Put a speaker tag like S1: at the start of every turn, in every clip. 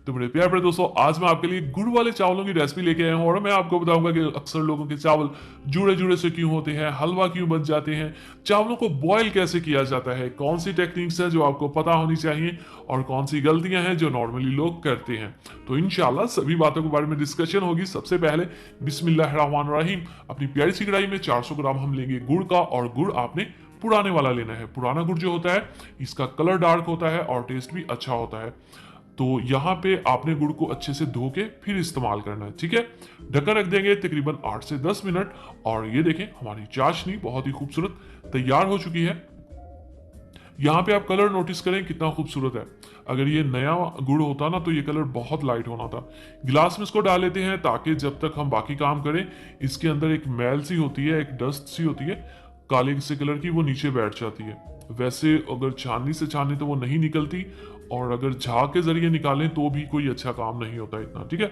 S1: तो मेरे प्यारे दोस्तों, आज मैं आपके लिए गुड़ वाले चावलों की रेसिपी लेके आया हूँ और मैं आपको बताऊंगा कि अक्सर लोगों के चावल जुड़े जुड़े से क्यों होते हैं, हलवा क्यों बन जाते हैं, चावलों को बॉयल कैसे किया जाता है, कौन सी टेक्निक्स हैं जो आपको पता होनी चाहिए और कौन सी गलतियां हैं जो नॉर्मली लोग करते हैं। तो इंशाल्लाह सभी बातों के बारे में डिस्कशन होगी। सबसे पहले बिस्मिल्लाहिर्रहमानिर्रहीम, अपनी प्यारी सी कढ़ाई में 400 ग्राम हम लेंगे गुड़ का, और गुड़ आपने पुराने वाला लेना है। पुराना गुड़ जो होता है इसका कलर डार्क होता है और टेस्ट भी अच्छा होता है। तो यहाँ पे आपने गुड़ को अच्छे से धो के फिर इस्तेमाल करना है, ठीक है। ढक्कन रख देंगे तकरीबन 8 से 10 मिनट, और ये देखें हमारी चाशनी बहुत ही खूबसूरत तैयार हो चुकी है। यहाँ पे आप कलर नोटिस करें कितना खूबसूरत है। अगर ये नया गुड़ होता ना तो ये कलर बहुत लाइट होना था। गिलास में इसको डाल लेते हैं ताकि जब तक हम बाकी काम करें इसके अंदर एक मैल सी होती है, एक डस्ट सी होती है काले से कलर की, वो नीचे बैठ जाती है। वैसे अगर छाननी से छाने तो वो नहीं निकलती, और अगर झाग के जरिए निकालें तो भी कोई अच्छा काम नहीं होता इतना, ठीक है।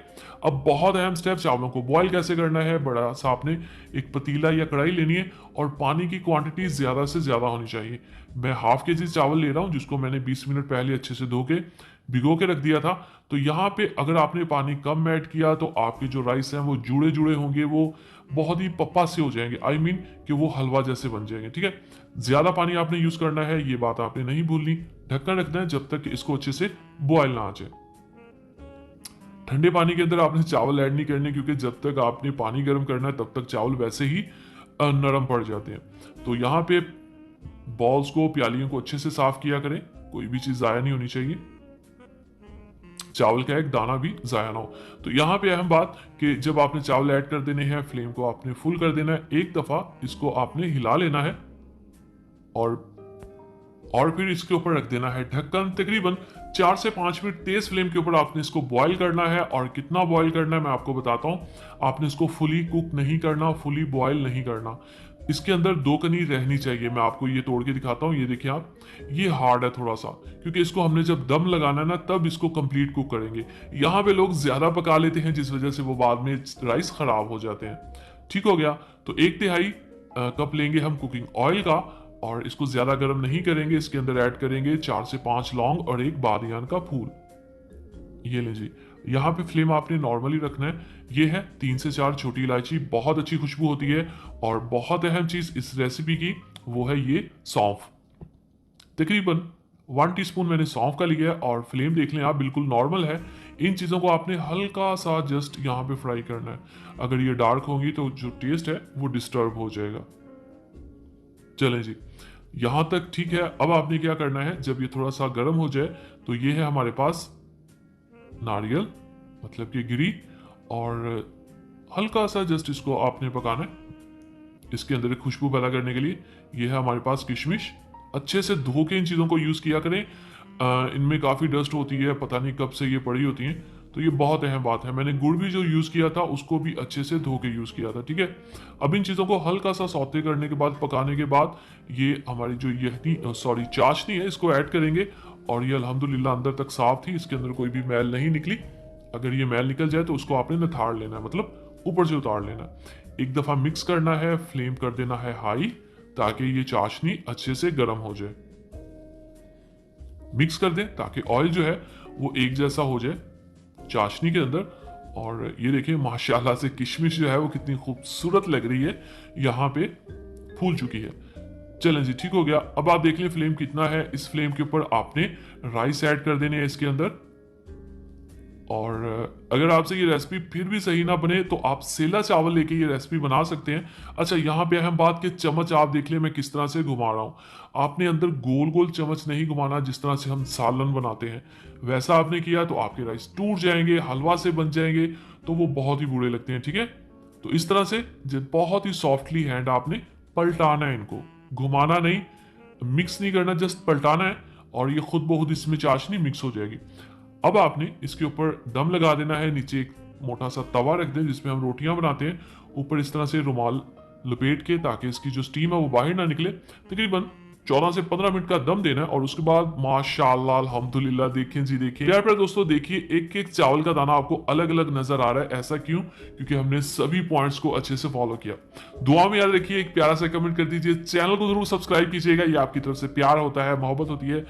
S1: अब बहुत अहम स्टेप, चावलों को बॉयल कैसे करना है। बड़ा सा आपने एक पतीला या कढ़ाई लेनी है और पानी की क्वांटिटी ज्यादा से ज्यादा होनी चाहिए। मैं हाफ के जी चावल ले रहा हूं जिसको मैंने 20 मिनट पहले अच्छे से धो के भिगो के रख दिया था। तो यहाँ पे अगर आपने पानी कम ऐड किया तो आपके जो राइस हैं वो जुड़े जुड़े होंगे, वो बहुत ही पप्पा से हो जाएंगे, आई मीन कि वो हलवा जैसे बन जाएंगे, ठीक है। ज्यादा पानी आपने यूज करना है, ये बात आपने नहीं भूलनी। ढक्कन रखना है जब तक इसको अच्छे से बॉयल ना आ जाए। ठंडे पानी के अंदर आपने चावल ऐड नहीं करने, क्योंकि जब तक आपने पानी गर्म करना है तब तक चावल वैसे ही नरम पड़ जाते हैं। तो यहाँ पे बॉल्स को, प्यालियों को अच्छे से साफ किया करें, कोई भी चीज जाया नहीं होनी चाहिए, चावल का एक दाना भी जाया ना हो। तो यहाँ पे अहम बात कि जब आपने चावल ऐड कर देने हैं, फ्लेम को आपने फुल कर देना है, एक दफा इसको आपने हिला लेना है और फिर इसके ऊपर रख देना है ढक्कन। तकरीबन 4 से 5 मिनट तेज फ्लेम के ऊपर आपने इसको बॉईल करना है। और कितना बॉईल करना है मैं आपको बताता हूं। आपने इसको फुली कुक नहीं करना, फुली बॉईल नहीं करना। इसके अंदर 2 कनी रहनी चाहिए। मैं आपको ये तोड़ के दिखाता हूँ, ये देखिए आप, ये हार्ड है थोड़ा सा, क्योंकि इसको हमने जब दम लगाना है ना तब इसको कंप्लीट कुक करेंगे। यहाँ पे लोग ज्यादा पका लेते हैं जिस वजह से वो बाद में राइस खराब हो जाते हैं। ठीक हो गया। तो 1/3 कप लेंगे हम कुकिंग ऑयल का, और इसको ज्यादा गर्म नहीं करेंगे। इसके अंदर ऐड करेंगे 4 से 5 लौंग और एक बादियान का फूल। ये लीजिए, यहाँ पे फ्लेम आपने नॉर्मली रखना है। ये है 3 से 4 छोटी इलायची, बहुत अच्छी खुशबू होती है। और बहुत अहम चीज इस रेसिपी की वो है ये सौंफ। तकरीबन 1 टीस्पून मैंने सौंफ का लिया है, और फ्लेम देख लें आप, बिल्कुल नॉर्मल है। इन चीज़ों को आपने हल्का सा जस्ट यहाँ पे फ्राई करना है। अगर ये डार्क होंगी तो जो टेस्ट है वो डिस्टर्ब हो जाएगा। चलें जी, यहां तक ठीक है। अब आपने क्या करना है, जब ये थोड़ा सा गर्म हो जाए तो ये है हमारे पास नारियल, मतलब कि गिरी, और हल्का सा जस्ट इसको आपने पकाना है इसके अंदर एक खुशबू पैदा करने के लिए। ये है हमारे पास किशमिश। अच्छे से धो के इन चीज़ों को यूज़ किया करें। इनमें काफ़ी डस्ट होती है, पता नहीं कब से ये पड़ी होती हैं, तो ये बहुत अहम बात है। मैंने गुड़ भी जो यूज़ किया था उसको भी अच्छे से धो के यूज़ किया था, ठीक है। अब इन चीज़ों को हल्का सा सौते करने के बाद, पकाने के बाद, ये हमारी जो यखनी सॉरी चाशनी है इसको ऐड करेंगे। और ये अल्हम्दुलिल्लाह अंदर तक साफ थी, इसके अंदर कोई भी मैल नहीं निकली। अगर ये मैल निकल जाए तो उसको आपने निथाड़ लेना है, मतलब ऊपर से उतार लेना है। एक दफ़ा मिक्स करना है, फ्लेम कर देना है हाई, ताकि ये चाशनी अच्छे से गर्म हो जाए। मिक्स कर दें ताकि ऑयल जो है वो एक जैसा हो जाए चाशनी के अंदर। और ये देखिए माशाल्लाह से किशमिश जो है वो कितनी खूबसूरत लग रही है, यहाँ पे फूल चुकी है। चलें जी, ठीक हो गया। अब आप देख लें फ्लेम कितना है। इस फ्लेम के ऊपर आपने राइस ऐड कर देने हैं इसके अंदर। और अगर आपसे ये रेसिपी फिर भी सही ना बने तो आप सेला चावल लेके ये रेसिपी बना सकते हैं। अच्छा, यहाँ पे अहम बात कि चम्मच आप देख लें मैं किस तरह से घुमा रहा हूँ। आपने अंदर गोल गोल चम्मच नहीं घुमाना, जिस तरह से हम सालन बनाते हैं वैसा आपने किया तो आपके राइस टूट जाएंगे, हलवा से बन जाएंगे, तो वो बहुत ही बुरे लगते हैं, ठीक है। तो इस तरह से बहुत ही सॉफ्टली हैंड आपने पलटाना है इनको, घुमाना नहीं, मिक्स नहीं करना, जस्ट पलटाना है, और ये खुद ब खुद इसमें चाशनी मिक्स हो जाएगी। अब आपने इसके ऊपर दम लगा देना है। नीचे एक मोटा सा तवा रख दें जिसमें हम रोटियां बनाते हैं, ऊपर इस तरह से रुमाल लपेट के, ताकि इसकी जो स्टीम है वो बाहर ना निकले। तकरीबन 14 से 15 मिनट का दम देना है, और उसके बाद माशाल्लाह अल्हम्दुलिल्लाह, देखें जी देखिए प्यार प्यार दोस्तों, देखिए एक एक चावल का दाना आपको अलग अलग नजर आ रहा है। ऐसा क्यों? क्योंकि हमने सभी पॉइंट्स को अच्छे से फॉलो किया। दुआ में याद रखिए, एक प्यारा सा कमेंट कर दीजिए, चैनल को जरूर सब्सक्राइब कीजिएगा, ये आपकी तरफ से प्यार होता है, मोहब्बत होती है।